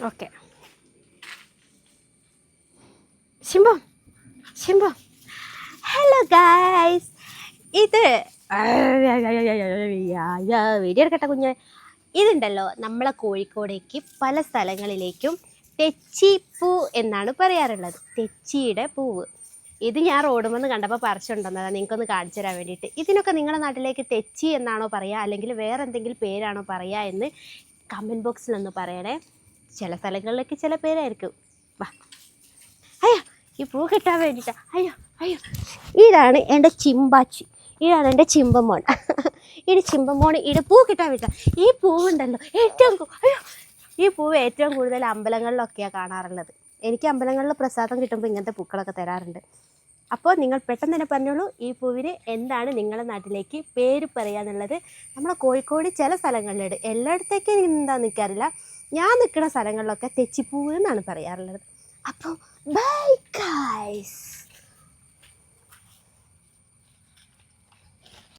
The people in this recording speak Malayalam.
ഓക്കെ. ശിംബോ ശിംബോ ഹലോ ഗായ്സ്. ഇത് വീഡിയോ എടുക്കട്ടെ കുഞ്ഞ്. ഇതുണ്ടല്ലോ, നമ്മളെ കോഴിക്കോടേക്ക് പല സ്ഥലങ്ങളിലേക്കും തെച്ചിപ്പൂ എന്നാണ് പറയാറുള്ളത്. തെച്ചിയുടെ പൂവ്. ഇത് ഞാൻ റോഡുമെന്ന് കണ്ടപ്പോൾ പറിച്ചുകൊണ്ടുവന്നതാണ്, നിങ്ങൾക്കൊന്ന് കാണിച്ചു തരാൻ വേണ്ടിയിട്ട്. ഇതിനൊക്കെ നിങ്ങളുടെ നാട്ടിലേക്ക് തെച്ചി എന്നാണോ പറയുക, അല്ലെങ്കിൽ വേറെ എന്തെങ്കിലും പേരാണോ പറയുക എന്ന് കമൻറ്റ് ബോക്സിലൊന്ന് പറയണേ. ചില സ്ഥലങ്ങളിലേക്ക് ചില പേരായിരിക്കും. വാ, അയ്യോ ഈ പൂ കിട്ടാൻ വേണ്ടിയിട്ടാണ്. അയ്യോ അയ്യോ, ഇതാണ് എൻ്റെ ചിമ്പാച്ചി, ഇതാണ് എൻ്റെ ചിമ്പമോൻ. ഇത് ചിമ്പമോൻ ഇത് പൂ കിട്ടാൻ വേണ്ടിയിട്ടാണ്. ഈ പൂവുണ്ടല്ലോ അയ്യോ, ഈ പൂവ് ഏറ്റവും കൂടുതൽ അമ്പലങ്ങളിലൊക്കെയാണ് കാണാറുള്ളത്. എനിക്ക് അമ്പലങ്ങളിൽ പ്രസാദം കിട്ടുമ്പോൾ ഇങ്ങനത്തെ പൂക്കളൊക്കെ തരാറുണ്ട്. അപ്പോൾ നിങ്ങൾ പെട്ടെന്ന് തന്നെ പറഞ്ഞോളൂ, ഈ പൂവിന് എന്താണ് നിങ്ങളുടെ നാട്ടിലേക്ക് പേര് പറയുക എന്നുള്ളത്. നമ്മളെ കോഴിക്കോട് ചില സ്ഥലങ്ങളിലുണ്ട്, എല്ലായിടത്തേക്കും എന്താണെന്ന് എനിക്കറിയില്ല. ഞാൻ നിൽക്കുന്ന സ്ഥലങ്ങളിലൊക്കെ തെച്ചിപ്പൂവ് എന്നാണ് പറയാറുള്ളത്. അപ്പോൾ ബൈ ഗൈസ്.